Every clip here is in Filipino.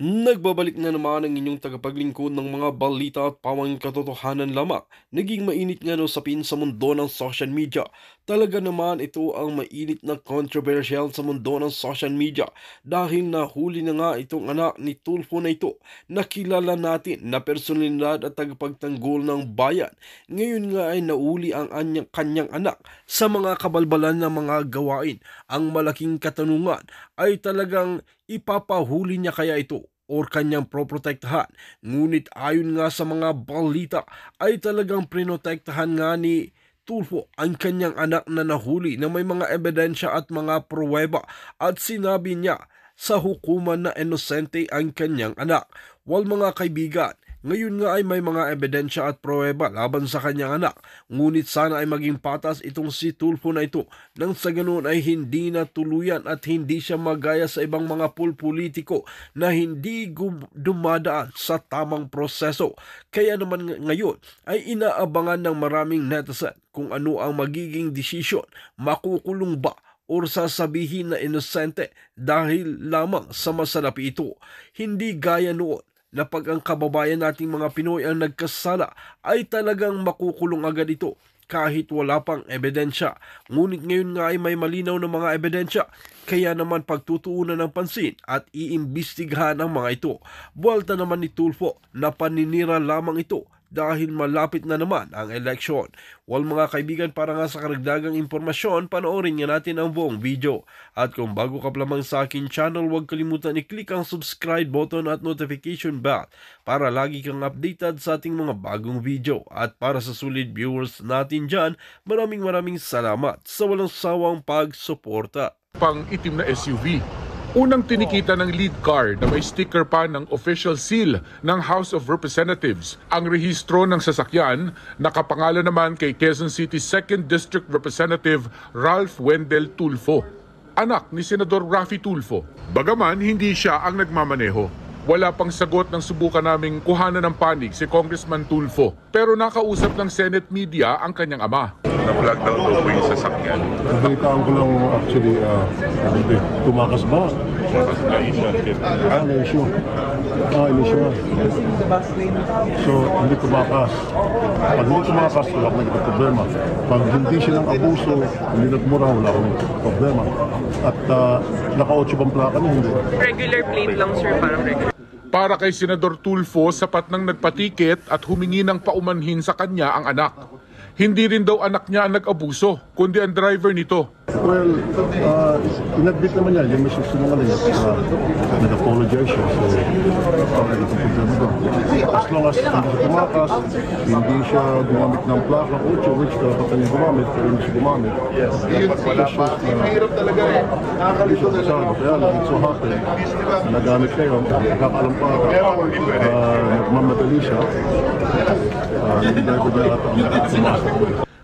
Nagbabalik na naman ang inyong tagapaglingkod ng mga balita at pawang katotohanan lamang. Naging mainit nga no sapin sa mundo ng social media. Talaga naman ito ang mainit na controversial sa mundo ng social media dahil nahuli na nga itong anak ni Tulfo na ito na kilala natin na personalidad at tagapagtanggol ng bayan. Ngayon nga ay nauli ang kanyang anak sa mga kabalbalan ng mga gawain. Ang malaking katanungan ay talagang ipapahuli niya kaya ito or kanyang proprotektahan. Ngunit ayon nga sa mga balita ay talagang prinotektahan nga ni Tulfo ang kanyang anak na nahuli na may mga ebidensya at mga pruweba at sinabi niya sa hukuman na inosente ang kanyang anak. Wal mga kaibigan, ngayon nga ay may mga ebidensya at pruweba laban sa kanyang anak. Ngunit sana ay maging patas itong si Tulfo na ito nang sa ganoon ay hindi na tuluyan at hindi siya magaya sa ibang mga pulpolitiko na hindi dumadaan sa tamang proseso. Kaya naman ngayon ay inaabangan ng maraming netizen kung ano ang magiging desisyon, makukulong ba or sasabihin na inosente dahil lamang sa masalapi ito. Hindi gaya noon na pag ang kababayan nating mga Pinoy ang nagkasala ay talagang makukulong agad ito kahit wala pang ebidensya. Ngunit ngayon nga ay may malinaw na mga ebidensya, kaya naman pagtutuunan ng pansin at iimbestigahan ang mga ito. Buwalta naman ni Tulfo na paninira lamang ito dahil malapit na naman ang eleksyon. Wal mga kaibigan, para nga sa karagdagang impormasyon, panoorin nga natin ang buong video. At kung bago ka pa lamang sa akin channel, huwag kalimutan i-click ang subscribe button at notification bell para lagi kang updated sa ating mga bagong video. At para sa solid viewers natin dyan, maraming salamat sa walang sawang pagsuporta. Pang itim na SUV. Unang tinikita ng lead car na may sticker pa ng official seal ng House of Representatives. Ang rehistro ng sasakyan nakapangalan naman kay Quezon City 2nd District Representative Ralph Wendell Tulfo, anak ni Senador Raffy Tulfo. Bagaman hindi siya ang nagmamaneho. Wala pang sagot ng subukan naming kuhanan ng panig si Congressman Tulfo, pero nakausap ng Senate media ang kanyang ama. Na-flag down daw po yung sasakyan. Nabalitaan ko lang actually, tumakas ba? Issue. Issue. So, hindi tumakas. Pag hindi tumakas, wala akong naging problema. Pag hindi silang abuso, hindi nagmura, wala akong problema. At naka-8 bang plaka niya, hindi. Regular plate lang, sir, parang regular. Para kay Senador Tulfo, sapat nang nagpatikit at humingi ng paumanhin sa kanya ang anak. Hindi rin daw anak niya ang nag-abuso, kundi ang driver nito. Well, in-admit naman niya, yung may susunungan niya, nag-apologize siya. So, as long as hindi siya tumakas, hindi siya gumamit ng plaka, which dapat niya gumamit, pero hindi siya gumamit. Mahirap talaga eh. Nakakalito na lang. Kaya lang, it's so happen, nagamit kayo, nakakaalam pa, nagmamadali siya, hindi driver niya ata ang tumakas.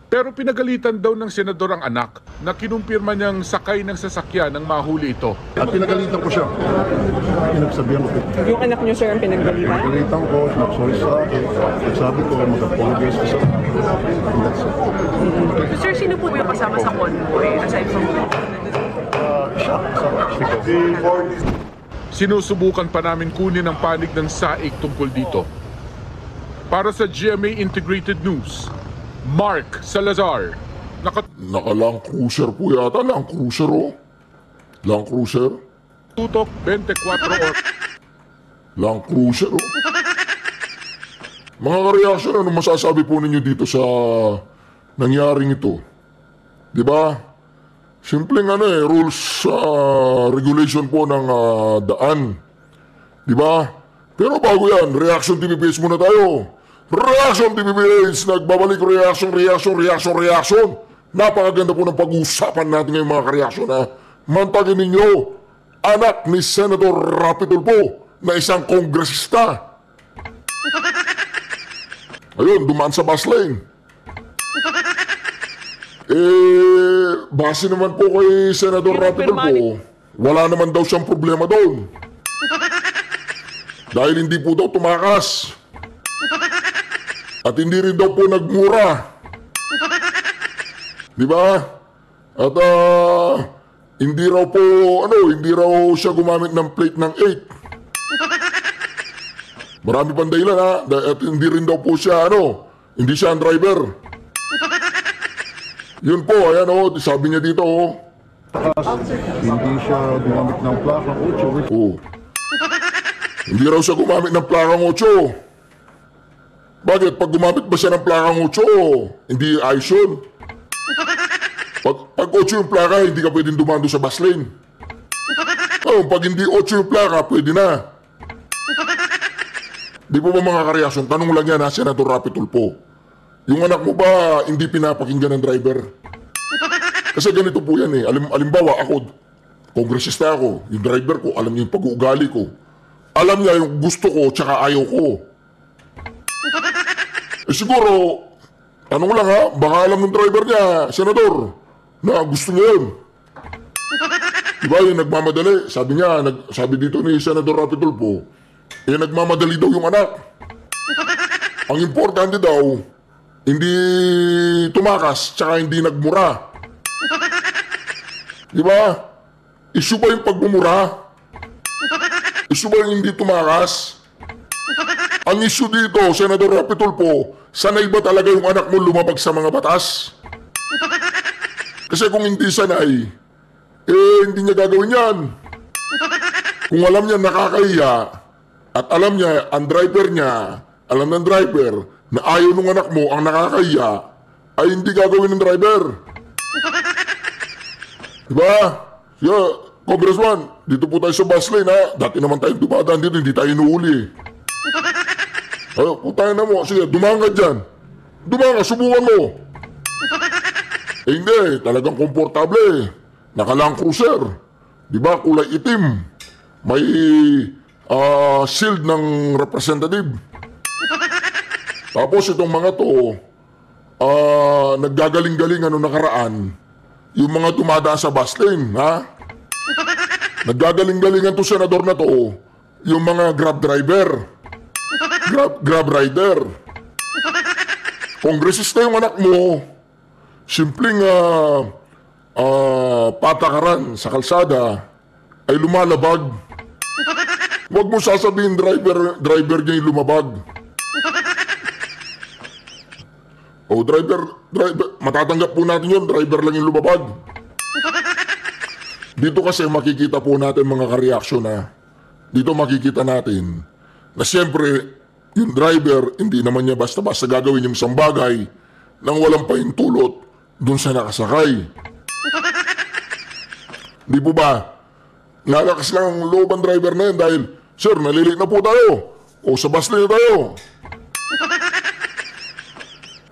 Pero pinagalitan daw ng senador ang anak na kinumpirma niyang sakay ng sasakyan ng mahuli ito. At pinagalitan ko siya. Pinagsabihan ko. Yung anak niyo, sir, ang pinagdalitan? Pinagalitan ko, nag-sorry sa akin. Sabi ko, mag-apologize ko sa akin. So, sir, sino po yung kasama sa convoy aside from Siya. Sinusubukan pa namin kunin ang panig ng SAIC tungkol dito. Para sa GMA Integrated News, Mark Salazar. Naka-Land Cruiser po yata. Land Cruiser, oh. Land Cruiser. Tutok 24 oras. Land Cruiser, oh. Mga kareaksyon, ano masasabi po ninyo dito sa nangyaring ito? Diba? Simpleng rules, regulation po ng daan. Diba? Pero bago yan, Reaction TV page muna tayo. Reaction TV page, nagbabalik reaction. Napakaganda po ng pag-uusapan natin ngayong mga kareaksyon, ha. Mantagin ninyo, anak ni Senator Raffy Tulfo na isang kongresista. Ayun, dumaan sa bus lane. Base naman po kay Senator Raffy Tulfo, wala naman daw siyang problema doon. Dahil hindi po daw tumakas. At hindi rin daw po nagmura. Di ba? At hindi raw po, hindi raw siya gumamit ng plate ng 8. Marami pang dahilan ha. At hindi rin daw po siya hindi siya ang driver. Yun po, ayan sabi niya dito Hindi siya gumamit ng plaka 8. Oh. Hindi raw siya gumamit ng plakang 8. Bakit? Pag gumamit ba siya ng plakang 8, hindi ayos yun. Pag 8 yung plaka, hindi ka pwedeng dumando sa bus lane. Pag hindi 8 yung plaka, pwede na. Di po ba mga kareaksyon? Tanong lang yan Senator Rapi Tulfo. Yung anak mo ba hindi pinapakinggan ng driver? Kasi ganito po yan Alimbawa ako, kongresista ako, yung driver ko, alam niya yung pag-uugali ko. Alam niya yung gusto ko tsaka ayaw ko. Siguro, tanong lang baka alam ng driver niya, Senador, na gusto niya yun. Diba yung nagmamadali? Sabi dito ni Senador Rapi Tulfo, nagmamadali daw yung anak. Ang importante daw, hindi tumakas, tsaka hindi nagmura. Diba? Issue ba yung pagmumura? Issue ba yung hindi tumakas? Ang issue dito, Senador Rapi Tulfo, sanay ba talaga yung anak mo lumabag sa mga batas? Kasi kung hindi sanay, hindi niya gagawin yan. Kung alam niya nakakahiya, at alam niya, ang driver niya, alam ng driver, na ayaw ng anak mo ang nakakahiya, ay hindi gagawin ng driver. Diba? Congressman, dito po tayo sa bus lane Dati naman tayo dumadaan dito, hindi tayo inuuli. Putahin na mo. Sige, dumaan ka dyan. Dumaan ka, subukan mo. Hindi, talagang komportable. Naka-Land Cruiser. Diba, kulay itim. May shield ng representative. Tapos itong mga to, naggagaling-galing nakaraan. Yung mga dumadaan sa bus lane, Naggagaling-galingan to senador na to, yung mga grab driver. Grab rider. Kongresista yung anak mo, simpleng patakaran sa kalsada ay lumalabag. Huwag mo sasabihin driver niya yung lumabag. Driver, matatanggap po natin yun, driver lang yung lumabag. Dito kasi makikita po natin mga kareaksyon dito makikita natin na siyempre yung driver hindi naman niya basta-basta gagawin yung isang bagay nang walang pahintulot dun sa nakasakay. Di po ba? Nalakas lang ang loob ang driver na yun dahil, sir, nalilate na po tayo. Sa bus na tayo.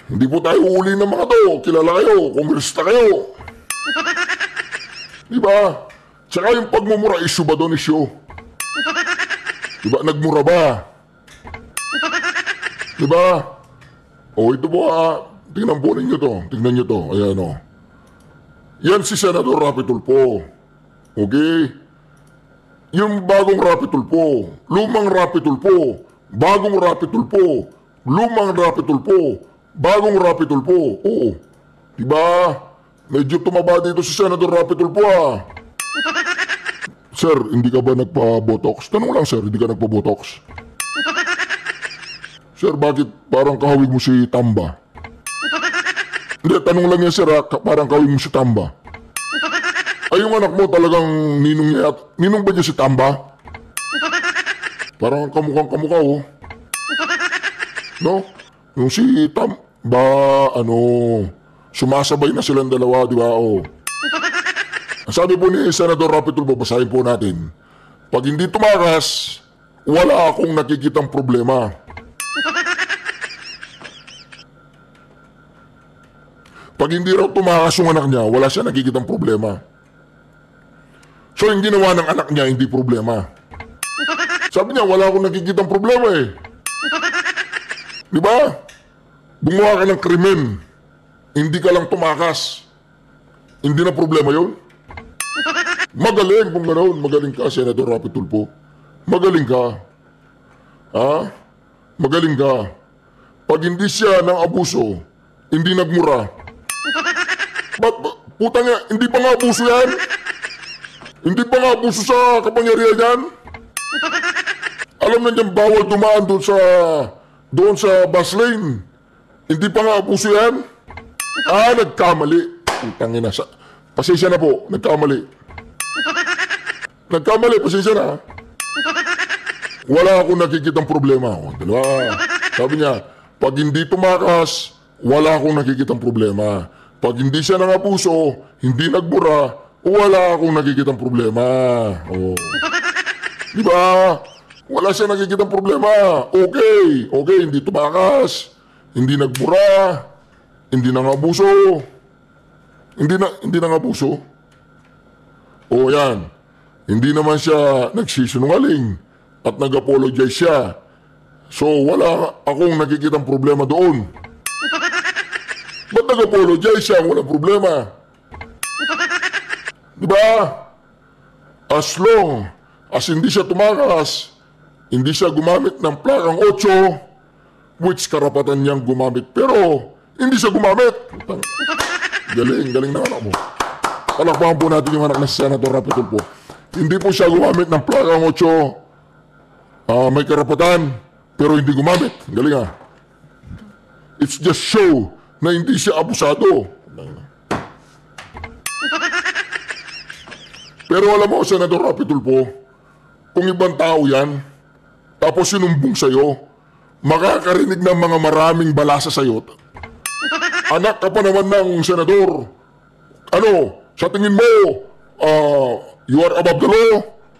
Hindi po tayo uli ng mga to. Kilala kayo, kongresista kayo. Diba? Tsaka yung pagmumura, issue ba doon issue? Diba? Nagmura ba? Diba? Ito po tingnan po ninyo to. Tingnan nyo to. Ayan Yan si Senador Rapi Tulfo. Okay? Yung bagong Rapi Tulfo. Lumang Rapi Tulfo. Bagong Rapi Tulfo. Lumang Rapi Tulfo. Bagong Rapi Tulfo. Oo. Diba? Medyo tumaba dito si Senador Rapi Tulfo Sir, hindi ka ba nagpa-botox? Tanong lang sir, hindi ka nagpa-botox? Sir, bakit parang kahawig mo si Tamba? Hindi, tanong lang yan sir parang kahawig mo si Tamba. Ay, yung anak mo talagang ninong niya ninong ba niya si Tamba? Parang kamukhang kamukha No? Yung si Tamba, sumasabay na silang dalawa, di ba? Sabi po ni Senador Rapi Tulfo, basahin po natin. Pag hindi tumakas, wala akong nakikitang problema. Pag hindi raw tumakas yung anak niya, wala siya nakikitang problema. So yung ginawa ng anak niya, hindi problema. Sabi niya, wala akong nakikitang problema Di ba? Gumawa ka ng krimen. Hindi ka lang tumakas. Hindi na problema yun. Magaling kung ganoon. Magaling ka, Senador Rapi Tulfo. Magaling ka. Magaling ka. Pag hindi siya ng abuso, hindi nagmura. Puta nga, hindi pa nga abuso yan? Hindi pa nga abuso sa kapangyarihan yan? Alam na niyang bawal dumaan doon sa bus lane. Hindi pa nga abuso yan. Nagkamali. Putangina. Pasensya na po, nagkamali. Nagkamali, pasensya na. Wala akong nakikitang problema. Dalawa. Sabi niya, pag hindi tumakas, wala akong nakikitang problema. Pag hindi siya nangapuso, hindi nagbura, wala akong nakikitang problema. Di ba? Wala siya nakikitang problema. Okay, hindi tumakas, hindi nagbura, hindi nangapuso. Hindi nangapuso. Yan. Hindi naman siya nagsisinungaling at nag-apologize siya. So, wala akong nakikitang problema doon. Ba't nag-apologize siya? Walang problema. Diba? As long as hindi siya tumakas, hindi siya gumamit ng plakang 8, which karapatan niyang gumamit. Pero, hindi siya gumamit. Galing na anak mo. Palakpakan po natin yung anak na si Senator Rapi Tulfo. Hindi po siya gumamit ng plakang 8. May karapatan, pero hindi gumamit. Galing ah. It's just show na hindi siya abusado. Pero alam mo, Senator Rapi Tulfo, kung ibang tao yan, tapos sinumbong sa'yo, makakarinig ng mga maraming balasa sa'yo. Anak ka pa naman ng senador. Sa tingin mo, you are above the law?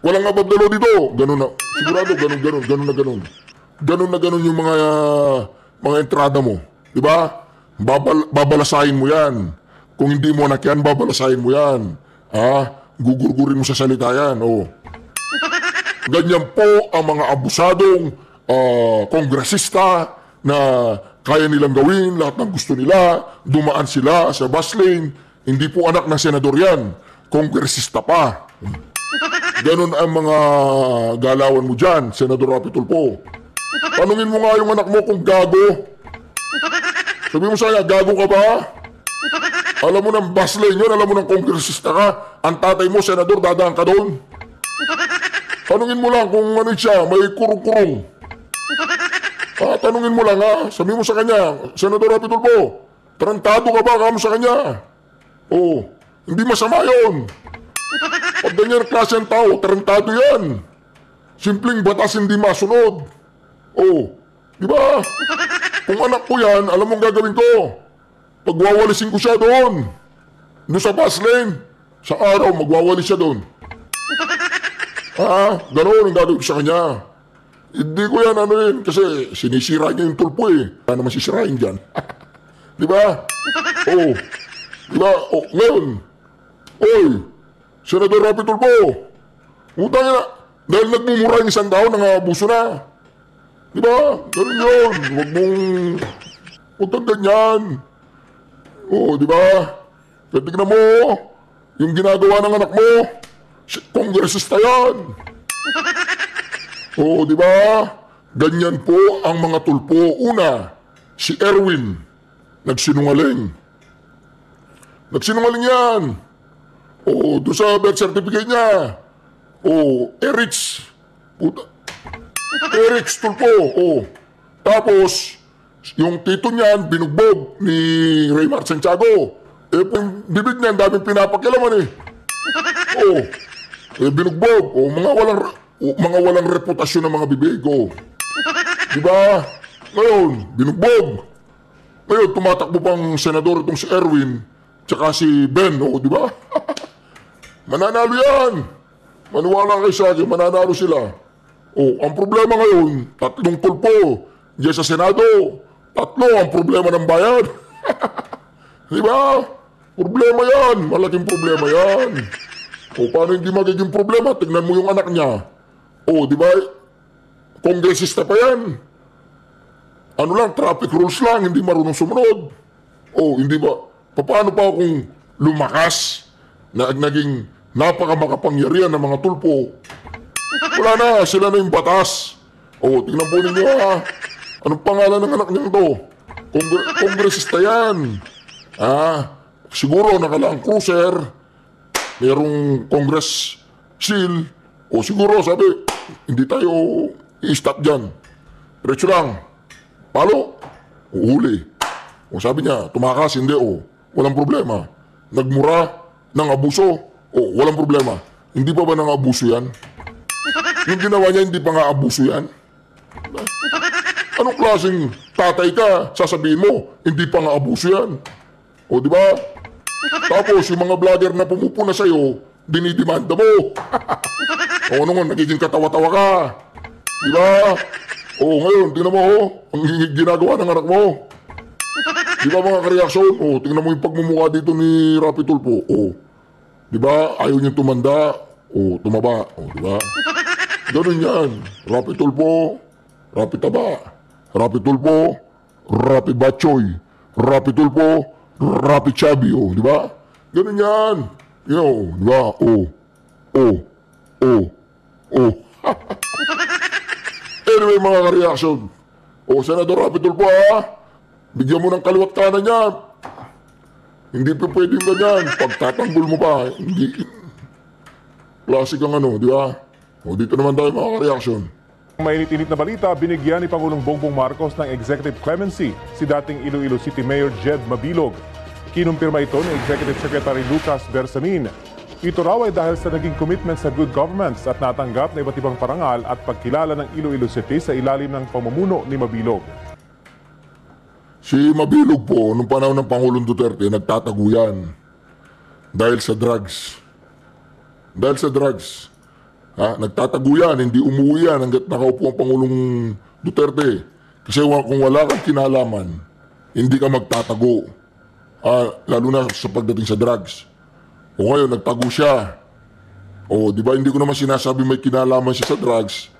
Walang above the law dito. Ganun na. Sigurado, ganun. Ganun na ganun yung mga entrada mo. Diba? Babalasahin mo yan. Kung hindi mo anak yan, babalasahin mo yan. Gugurgurin mo sa salita yan. Ganyan po ang mga abusadong kongresista na kaya nilang gawin lahat ng gusto nila, dumaan sila sa bus lane. Hindi po anak ng senador yan, kongresista pa. Ganon ang mga galawan mo dyan, Senador Rapi Tulfo. Tanungin mo nga yung anak mo kung gago. Sabi mo sa kanya, gago ka ba? Alam mo ng bus lane yun, alam mo ng kongresista ka, ang tatay mo, senador, dadaan ka doon. Tanungin mo lang kung ano siya, may kurong-kurong. Tanungin mo lang sabi mo sa kanya, Senador Rapi Tulfo, tarantado ka ba kamo sa kanya? Hindi masama yun. Pag ganyan klase ng tao, tarantado yan. Simpleng batas hindi masunod. Di ba? Kung anak ko yan, alam mong gagawin ko. Pagwawalisin ko siya doon sa bus lane. Sa araw, magwawalis siya doon. Ganoon ang gagawin ko sa kanya. Hindi ko yan kasi sinisira niya yung tulpo Kaya naman sisirain dyan. Di ba? Di ba? Ngayon, Senador Rapi Tulfo, utang na, dahil nagmumura yung isang tao, nangabuso na. Di ba? Ganun yun. Huwag kang ganyan. Di ba? Kaya tignan mo, yung ginagawa ng anak mo, kongresista yan. Di ba? Ganyan po ang mga tulpo. Una, si Erwin, nagsinungaling. Nagsinungaling yan. Doon sa birth certificate niya. Erich. Erich Tulfo. Tapos, yung tito niyan, binugbog ni Raymar Santiago. Bibig niya, ang daming pinapakialaman binugbog. Mga walang reputasyon ng mga bibig. Diba? Ngayon, binugbog. Ngayon, tumatakbo pang senador itong si Erwin, tsaka si Ben, diba? Mananalo yan. Maniwala kayo sa akin, mananalo sila. Ang problema ngayon, 3 tulpo. Diyan sa Senado, 3 ang problema ng bayan. Diba? Problema yan. Malaking problema yan. Paano hindi magiging problema? Tignan mo yung anak niya. Diba? Kongresista pa yan. Traffic rules lang, hindi marunong sumunod. Hindi ba? Paano pa kung lumakas na naging napakamakapangyarihan ng mga tulpo? Wala na, sila na yung batas. Tingnan po ninyo Anong pangalan ng anak niyang to? Kongresista yan. Siguro nakalang cruiser, merong Congress seal, siguro sabi, hindi tayo I-stop dyan. Diretso lang. Palo. Uhuli. O sabi niya, tumakas, hindi o. Walang problema. Nagmura ng abuso. O, walang problema. Hindi pa ba nang abuso yan? Yung ginawa niya, hindi pa nga abuso yan? Anong klaseng tatay ka? Sasabihin mo, hindi pa nga abuso yan. O, di ba? Tapos, yung mga vlogger na pumupuna sa'yo, dinidimanda mo. O, ano nga, nagiging katawa-tawa ka. Di ba? O, ngayon, tingnan mo, ang ginagawa ng anak mo. Di ba mga kareaksyon? O, tingnan mo yung pagmumukha dito ni Rapi Tulfo. O, di ba? Ayaw niyang tumanda. O, tumaba. O, di ba? Ganun yan. Rapi Tulfo, Rapi Taba. Rapi Tulfo, Rapi Batchoy. Rapi Tulfo, Rapi Chubby. O, di ba? Ganun yan. Yo, di ba? O. Anyway, mga kareaksyon. O, Senador Rapi Tulfo, ha? Bigyan mo ng kaliwat kanan niya. Hindi pa pwedeng ganyan. Pagtatanggol mo pa, hindi. Klasik ang ano, di ba? O, dito naman tayo mga kareaksyon. Mainit-init na balita, binigyan ni Pangulong Bongbong Marcos ng executive clemency si dating Iloilo City Mayor Jed Mabilog. Kinumpirma ito ni Executive Secretary Lucas Bersamin. Ito raw ay dahil sa naging commitment sa good governance at natanggap na iba't ibang parangal at pagkilala ng Iloilo City sa ilalim ng pamumuno ni Mabilog. Si Mabilog po, nung panahon ng Pangulong Duterte, nagtatago yan. Dahil sa drugs. Dahil sa drugs. Ha? Nagtatago yan, hindi umuwi yan hanggat nakaupo ang Pangulong Duterte. Kasi kung wala kang kinalaman, hindi ka magtatago. Lalo na sa pagdating sa drugs. O ngayon, nagtago siya. O, di ba, hindi ko naman sinasabi may kinalaman siya sa drugs,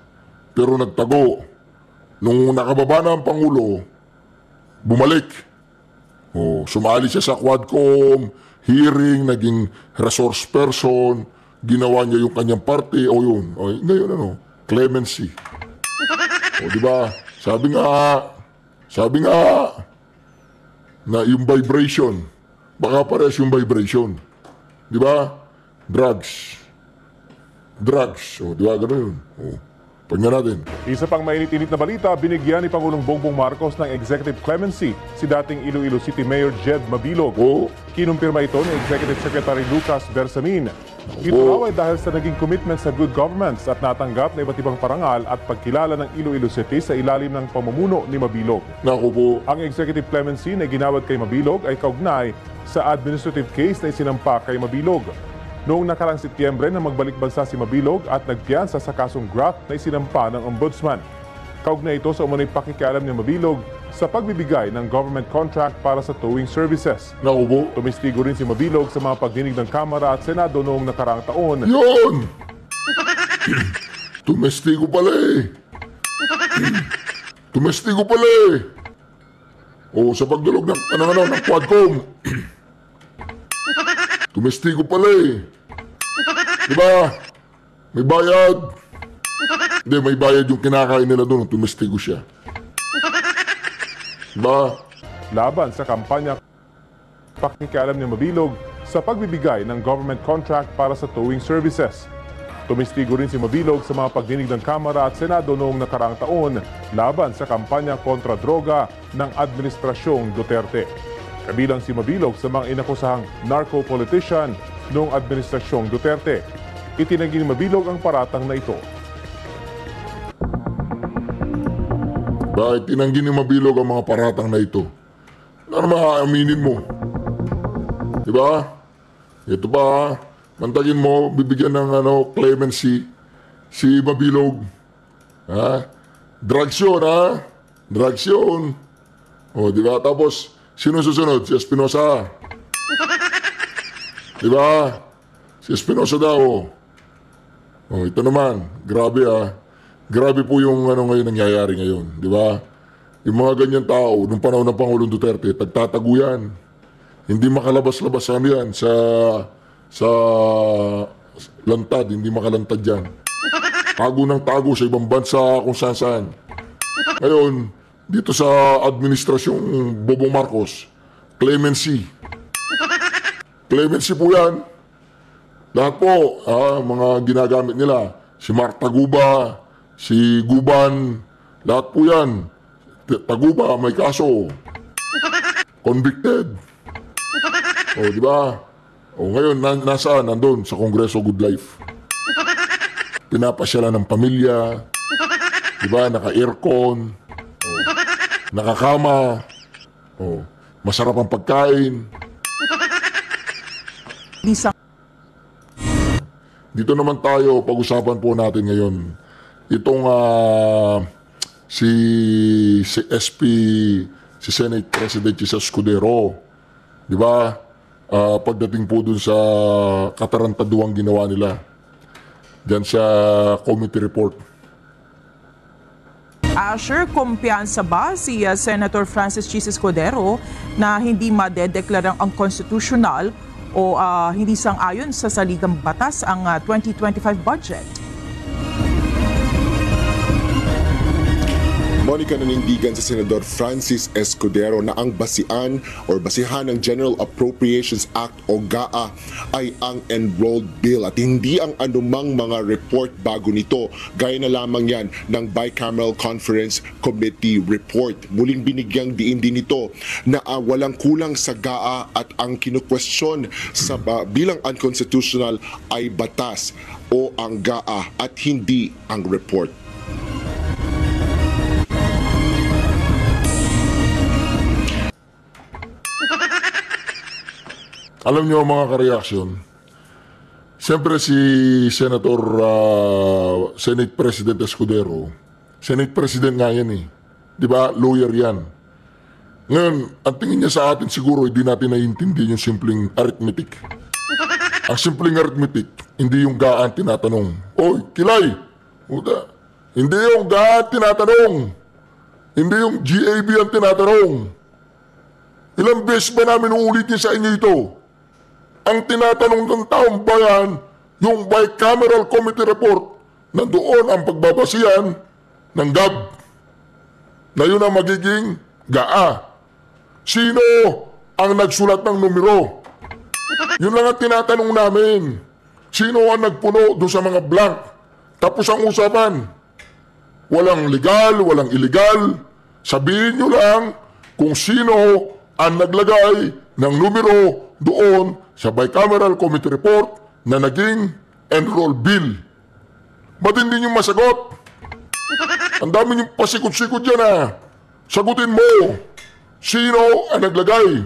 pero nagtago. Nung nakababa na ang Pangulo, bumalik. O, sumali siya sa Quadcom, hearing, naging resource person, ginawa niya yung kanyang party, o yun. O, ngayon ano, clemency. O, di ba? Sabi nga, na yung vibration, baka pares yung vibration. Di ba? Drugs. O, di ba? Ganun yun. O, pagna natin. Isa pang mainit-init na balita, binigyan ni Pangulong Bongbong Marcos ng executive clemency si dating Iloilo City Mayor Jed Mabilog. O, Kinumpirma ito ni Executive Secretary Lucas Bersamin. Ito raw ay dahil sa naging commitment sa good governance at natanggap na iba't ibang parangal at pagkilala ng Iloilo City sa ilalim ng pamumuno ni Mabilog. naku po. Ang executive clemency na ginawad kay Mabilog ay kaugnay sa administrative case na isinampa kay Mabilog. Noong nakarang Setyembre na magbalik bansa si Mabilog at nagpiyansa sa kasong graft na isinampa ng Ombudsman. Kaugnay ito sa umano'y pakikialam ni Mabilog sa pagbibigay ng government contract para sa towing services. Naku po. Tumistigo rin si Mabilog sa mga pagdinig ng Kamara at Senado noong nakaraang taon. Yun! Tumestigo pala eh. Tumestigo pala eh. O, sa pagdulog ng, ng Quadcom. Tumestigo pala eh. Diba? May bayad. Hindi, may bayad yung kinakain nila doon. Tumestigo siya. Diba? Laban sa kampanya pakikialam ni Mabilog sa pagbibigay ng government contract para sa towing services. Tumistigo rin si Mabilog sa mga pagdinig ng Kamara at Senado noong nakaraang taon laban sa kampanya kontra droga ng Administrasyong Duterte. Kabilang si Mabilog sa mga inakusahang narco-politician noong Administrasyong Duterte. Itinanggi ni Mabilog ang paratang na ito. Bakit tinanggi ni Mabilog ang mga paratang na ito? Ano maaaminin mo? Diba? Ito pa, mantagin mo, bibigyan ng clemency si Mabilog. Ha? Drugs yun, ha? Drugs yun. O, diba? Tapos, sino susunod? Si Espinosa. Diba? Si Espinosa daw. O, ito naman, grabe ha. Grabe po yung ngayon nangyayari ngayon, di ba? Yung mga ganyan tao, nung panahon ng Pangulong Duterte, tagtatago yan. Hindi makalabas-labasan yan sa lantad, hindi makalantad yan. Tago ng tago sa ibang bansa kung saan-saan. Ngayon, dito sa administrasyong Bobong Marcos, clemency. Clemency po yan. Lahat po, mga ginagamit nila. Si Mark Taguba, si Guban, lahat po yan. Taguba, may kaso. Convicted. O, di ba? O, ngayon, nasaan? Nandun sa Kongreso Good Life. Pinapasyalan ng pamilya. Di ba? Naka-aircon. O, nakakama. O, masarap ang pagkain. Dito naman tayo, pag-usapan po natin ngayon. Itong si SP, si Senate President Chisa Escudero, di ba? Pagdating po dun sa katarantaduang ginawa nila dyan sa committee report. Asher, kumpiyansa ba si Senator Francis Chis Escudero na hindi madedeklarang unconstitutional o hindi sang-ayon sa saligang batas ang 2025 budget? Monica, nanindigan sa Senador Francis Escudero na ang basihan ng General Appropriations Act o GAA ay ang enrolled bill at hindi ang anumang mga report bago nito, gaya na lamang yan ng Bicameral Conference Committee report. Muling binigyang diin din ito na walang kulang sa GAA at ang kinukwestiyon sa bilang unconstitutional ay batas o ang GAA at hindi ang report. Alam niyo mga ka-reaction, siyempre si Senator Senate President Escudero, Senate President nga yan eh. Di ba? Lawyer yan. Ngayon, ang tingin niya sa atin siguro, hindi natin naiintindihan yung simpleng arithmetic. Ang simpleng arithmetic, hindi yung gaan tinatanong. Oy, Kilay! Puta. Hindi yung gaan tinatanong. Hindi yung GAB ang tinatanong. Ilang beses ba namin uulitin sa inyo ito? Ang tinatanong ng taong bayan, yung Bicameral Committee Report, na doon ang pagbabasihan ng GAB. Na yun ang magiging GAA. Sino ang nagsulat ng numero? Yun lang ang tinatanong namin. Sino ang nagpuno doon sa mga blank? Tapos ang usapan. Walang legal, walang illegal. Sabihin nyo lang kung sino ang naglagay ng numero doon sa Bicameral Committee Report na naging enroll bill. Ba't hindi nyo masagot? Ang dami nyo pasikot-sikot dyan Sagutin mo, sino ang naglagay?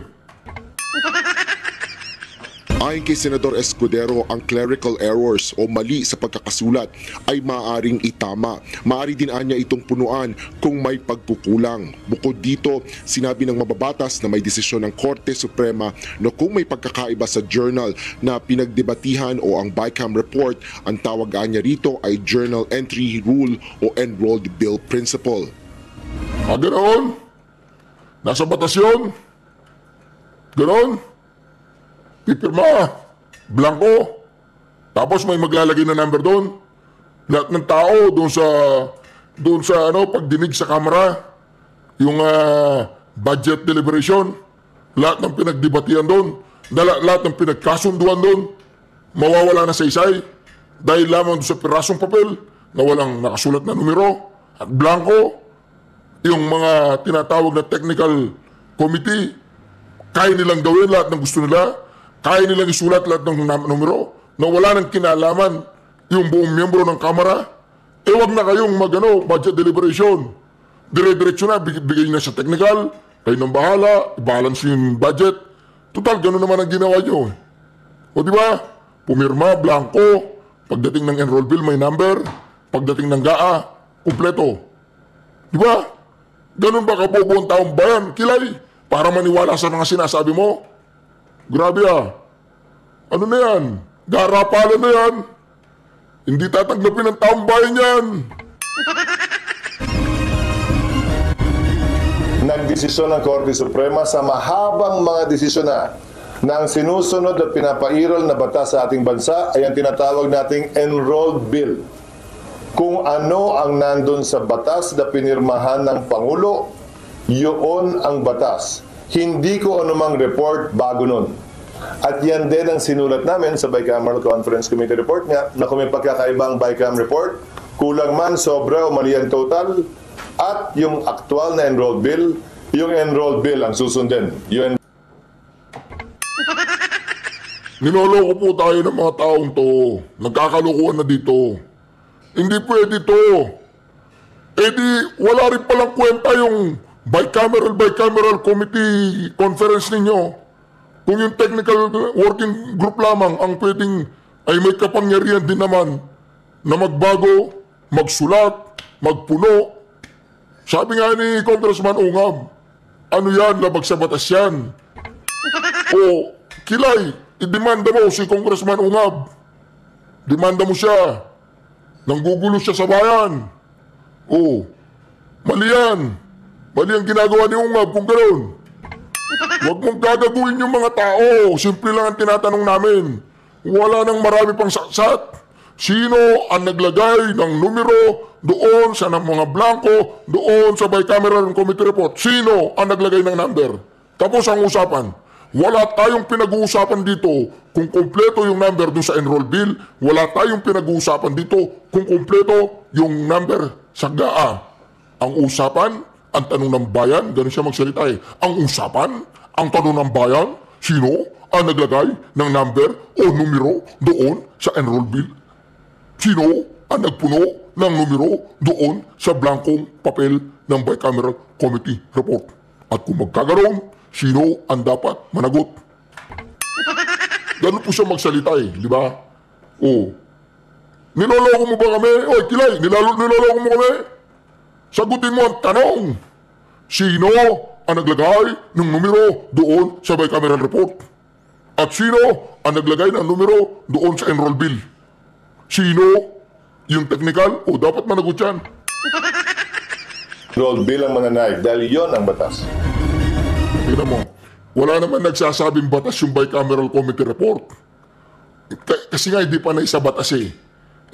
Ayon kay Senador Escudero, ang clerical errors o mali sa pagkakasulat ay maaaring itama. Maaari din anya itong punuan kung may pagkukulang. Bukod dito, sinabi ng mababatas na may desisyon ng Korte Suprema na kung may pagkakaiba sa journal na pinagdebatihan o ang BICAM report, ang tawag niya rito ay Journal Entry Rule o Enrolled Bill Principle. Ganoon? Nasa batas yun? Ganoon? Pipirma, blanco, tapos may maglalagay na number doon. Lahat ng tao doon sa pagdinig sa kamera, yung budget deliberation, lahat ng pinagdebatihan doon, lahat ng pinagkasunduan doon, mawawala na sa isay dahil lamang doon sa pirasong papel na walang nakasulat na numero at blanco. Yung mga tinatawag na technical committee, kaya nilang gawin lahat ng gusto nila. Kaya nilang isulat lahat ng numero na wala nang kinalaman yung buong miyembro ng Kamara. Wag na kayong budget deliberation. Dire-diretso na, bigay na sa technical, kayo nang bahala, i-balance yung budget. Total, gano'n naman ang ginawa nyo. O di ba? Pumirma, blanco, pagdating ng enroll bill may number, pagdating ng GAA, kumpleto. Di ba? Ganun ba kabobo ang taong bayan, Kilay? Para maniwala sa mga sinasabi mo? Grabe Ano na yan? Garapalan na yan. Hindi tatanggapin ng taong bayan yan. Nagdesisyon ng Korte Suprema sa mahabang mga desisyon na ang sinusunod at pinapairal na batas sa ating bansa ay ang tinatawag nating enrolled bill. Kung ano ang nandun sa batas na pinirmahan ng Pangulo, yun ang batas. Hindi ko anumang report bago nun. At yan din ang sinulat namin sa Bicameral Conference Committee report niya na kung may pagkakaibang Bicam report kulang man, sobra o mali ang total, at yung aktual na enrolled bill, yung enrolled bill ang susundin. Yung Ninoloko po tayo ng mga taong to. Nagkakalukuhan na dito. Hindi pwede to. Eh di, wala rin palang kwenta yung bicameral committee conference ninyo. Kung yung technical working group lamang ang pwedeng ay may kapangyarihan din naman na magbago, magsulat, magpuno. Sabi nga ni Congressman Ungab, ano yan, labag sa batas yan. O, Kilay, idemanda mo si Congressman Ungab. Demanda mo siya. Nanggugulo siya sa bayan. O, mali yan. Mali ang ginagawa ni Ungab kung gano'n. Huwag mong gagaguhin yung mga tao. Simple lang ang tinatanong namin. Wala nang marami pang saksat. Sino ang naglagay ng numero doon sa mga blanco, doon sa bicameral committee report? Sino ang naglagay ng number? Tapos ang usapan. Wala tayong pinag-uusapan dito kung kumpleto yung number doon sa enroll bill. Wala tayong pinag-uusapan dito kung kumpleto yung number sa GAA. Ang usapan, ang tanong ng bayan, ganun siya magsalita eh. Ang usapan, ang tanong ng bayan, sino ang naglagay ng number o numero doon sa enroll bill? Sino ang nagpuno ng numero doon sa blankong papel ng bicameral committee report? At kung magkagaroon, sino ang dapat managot? Ganun po siya magsalita eh, di ba? O, niloloko mo ba kami? Oy, Kilay, niloloko mo kami? Sagutin mo ang tanong. Sino ang naglagay ng numero doon sa bicameral report? At sino ang naglagay ng numero doon sa enroll bill? Sino yung technical o dapat managot yan? enrolled bill ang mananaig dahil yon ang batas. Tignan mo, wala naman nagsasabing batas yung bicameral committee report. Kasi nga hindi pa na isa batas eh.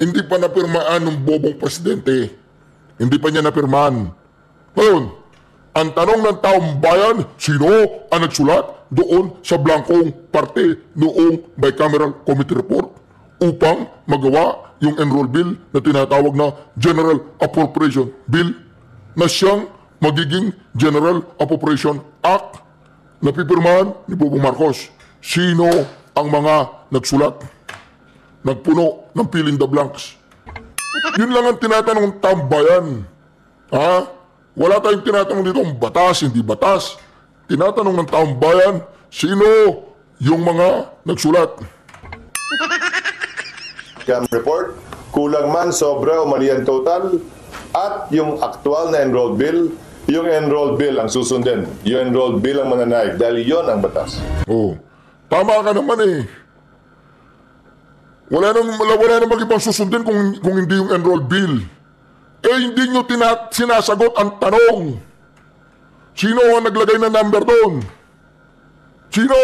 Hindi pa napirmaan ng bobong presidente. Hindi pa niya napirmaan. Ngayon, ang tanong ng taong bayan, sino ang nagsulat doon sa blankong parte noong bicameral committee report upang magawa yung enroll bill na tinatawag na General Appropriation Bill na siyang magiging General Appropriation Act na pipirmahan ni Bongbong Marcos. Sino ang mga nagsulat? Nagpuno ng fill in the blanks. Yun lang ang tinatanong ng taong bayan. Ha? Wala tayong tinatanong dito ang batas, hindi batas. Tinatanong ng taong bayan, sino yung mga nagsulat? Report, kulang man, sobra o mali ang total, at yung aktual na enrolled bill, yung enrolled bill ang susundin. Yung enrolled bill ang mananaig dahil yon ang batas. Oh, tama ka naman eh. Wala namang ibang susundin kung hindi yung enrolled bill. Eh hindi nyo sinasagot ang tanong. Sino ang naglagay ng number doon? Sino?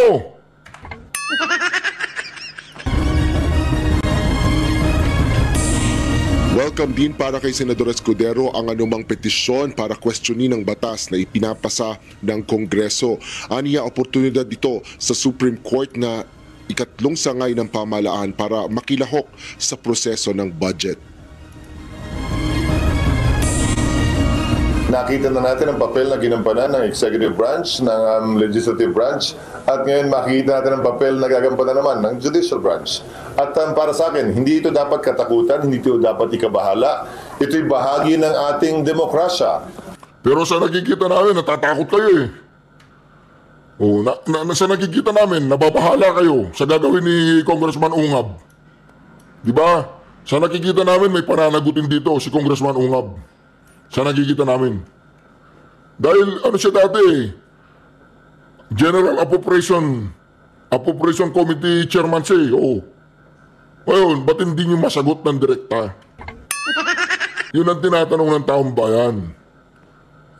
Welcome din para kay Senador Escudero ang anumang petisyon para questionin ang batas na ipinapasa ng Kongreso. Aniya oportunidad dito sa Supreme Court na ikatlong sangay ng pamahalaan para makilahok sa proseso ng budget. Nakita na natin ang papel na ginampanan ng executive branch, ng legislative branch, at ngayon makikita natin ang papel na gagampanan naman ng judicial branch. At para sa akin, hindi ito dapat katakutan, hindi ito dapat ikabahala. Ito'y bahagi ng ating demokrasya. Pero sa nakikita namin, natatakot kayo eh. O, sa nakikita namin, nababahala kayo sa gagawin ni Congressman Ungab. Diba? Sa nakikita namin, may pananagutin dito si Congressman Ungab. Sa nakikita namin. Dahil ano siya dati, General Appropriation Committee Chairman siya. Oo. Ngayon, ba't hindi niyo masagot ng direkta? Yun ang tinatanong ng taong bayan.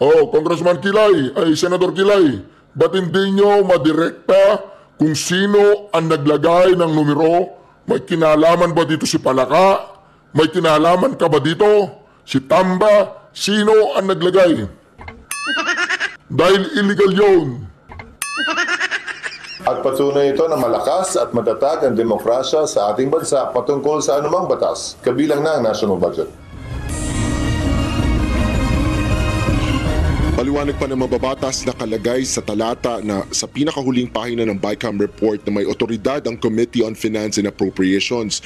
Oh, Congressman Kilay, Senador Kilay, ba't hindi niyo madirekta kung sino ang naglagay ng numero? May kinalaman ba dito si Palaka? May kinalaman ka ba dito? Si Tamba? Sino ang naglagay? Dahil illegal yun. At patunay ito na malakas at matatag ang demokrasya sa ating bansa patungkol sa anumang batas, kabilang na ang national budget. Paliwanag pa ng mababatas nakalagay sa talata na sa pinakahuling pahina ng BICAM report na may otoridad ang Committee on Finance and Appropriations.